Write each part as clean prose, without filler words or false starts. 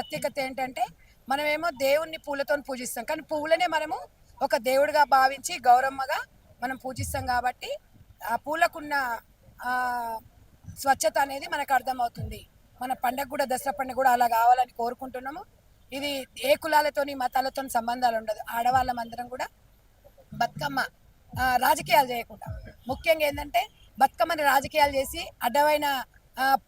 ప్రత్యేకత ఏంటంటే మనమేమో దేవుణ్ణి పూలతో పూజిస్తాం, కానీ పువ్వులనే మనము ఒక దేవుడిగా భావించి గౌరమ్మగా మనం పూజిస్తాం. కాబట్టి ఆ పూలకున్న స్వచ్ఛత అనేది మనకు అర్థమవుతుంది. మన పండగ కూడా, దసరా పండుగ కూడా అలా కావాలని కోరుకుంటున్నాము. ఇది ఏ కులాలతోని మతాలతో సంబంధాలు ఉండదు. ఆడవాళ్ళం అందరం కూడా బతుకమ్మ రాజకీయాలు చేయకుండా, ముఖ్యంగా ఏంటంటే బతుకమ్మని రాజకీయాలు చేసి అడ్డమైన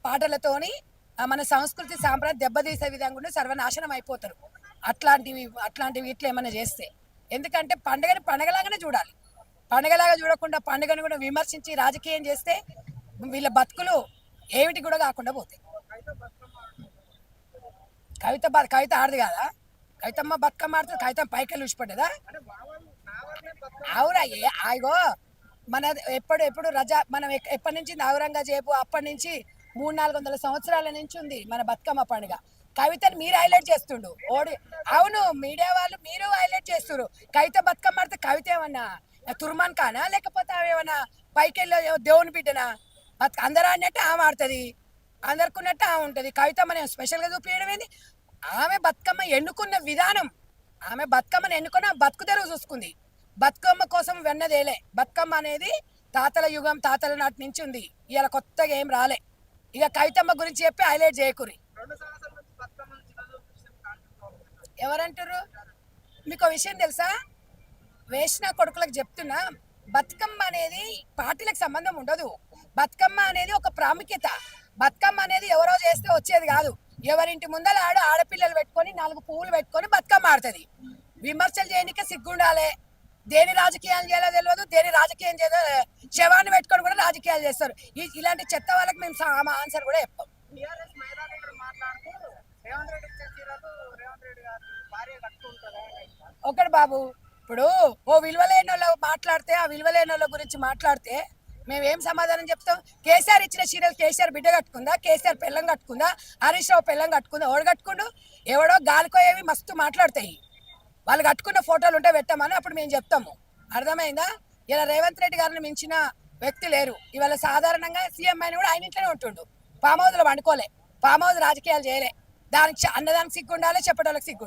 పాటలతోని మన సంస్కృతి సాంప్రదాయం దెబ్బతీసే విధంగా సర్వనాశనం అయిపోతారు. అట్లాంటివి ఇట్లా ఏమైనా చేస్తే, ఎందుకంటే పండుగని పండగలాగానే చూడాలి. పండుగలాగా చూడకుండా పండుగను కూడా విమర్శించి రాజకీయం చేస్తే వీళ్ళ బతుకులు ఏమిటి కూడా కాకుండా పోతాయి. కవిత ఆడదు కదా, కవితమ్మ బతుకమ్మ ఆడుతుంది. కవిత పైకి చూసిపడ్డదా? అవునా? ఆగో మన ఎప్పుడు రజా మనం ఎప్పటి నుంచి ఔరంగజేబు అప్పటి నుంచి 300-400 సంవత్సరాల నుంచి ఉంది మన బతుకమ్మ పండుగ. కవితను మీరు హైలైట్ చేస్తుండు అవును, మీడియా వాళ్ళు మీరు హైలైట్ చేస్తున్నారు. కవిత బతుకమ్మ ఆడితే కవిత ఏమన్నా తుర్మాన్ కానా, లేకపోతే అవేమన్నా పైకెళ్ళి దేవుని బిడ్డనా? అందరూ ఆడినట్టు ఆమె ఆడుతుంది, అందరికున్నట్టు ఆమె ఉంటుంది. కవితమ్మ నేను స్పెషల్గా చూపించడం ఏంది? ఆమె బతుకమ్మ ఎన్నుకున్న విధానం, ఆమె బతుకమ్మను ఎన్నుకున్న బతుకు తెరువు చూసుకుంది. బతుకమ్మ కోసం వెన్నదేలే. బతుకమ్మ అనేది తాతల యుగం, తాతల నాటి నుంచి ఉంది. ఇవాళ కొత్తగా ఏం రాలే. ఇక కవితమ్మ గురించి చెప్పి హైలైట్ చేయకురి. ఎవరంటారు? మీకు విషయం తెలుసా? వేసిన కొడుకులకు చెప్తున్నా, బతుకమ్మ అనేది పార్టీలకు సంబంధం ఉండదు. బతుకమ్మ అనేది ఒక ప్రాముఖ్యత. బతుకమ్మ అనేది ఎవరో చేస్తే వచ్చేది కాదు. ఎవరింటి ముందర ఆడపిల్లలు పెట్టుకొని 4 పువ్వులు పెట్టుకొని బతుకమ్మ ఆడుతుంది. విమర్శలు చేయడానికే సిగ్గుండాలి. దేని రాజకీయాలు చేయాలో తెలియదు, దేని రాజకీయం చేయాలో శవాన్ని పెట్టుకొని కూడా రాజకీయాలు చేస్తారు. ఇలాంటి చెత్త వాళ్ళకి మేము ఆన్సర్ కూడా చెప్పాం. ఒకటి బాబు, ఇప్పుడు ఓ విలువలేని వాళ్ళు మాట్లాడితే, ఆ విలువలేని వాళ్ళ గురించి మాట్లాడితే మేమేం సమాధానం చెప్తాం? కేసీఆర్ ఇచ్చిన చీరలు కేసీఆర్ బిడ్డ కట్టుకుందా? కేసీఆర్ పెళ్ళం కట్టుకుందా? హరీష్ రావు పెళ్ళం కట్టుకుందా? ఎవడు కట్టుకుండు? ఎవడో గాలికోయేవి మస్తు మాట్లాడతాయి. వాళ్ళు కట్టుకున్న ఫోటోలు ఉంటే పెట్టమని అప్పుడు మేము చెప్తాము. అర్థమైందా? ఇలా రేవంత్ రెడ్డి గారిని మించిన వ్యక్తి లేరు. ఇవాళ సాధారణంగా సీఎం అయిన కూడా ఆయన ఇంట్లోనే ఉంటుండు. ఫామ్ హౌస్లో వండుకోలే, ఫామ్ హౌస్ రాజకీయాలు చేయలే. దానికి అన్నదానికి సిగ్గు ఉండాలి, చెప్పడానికి సిగ్గు.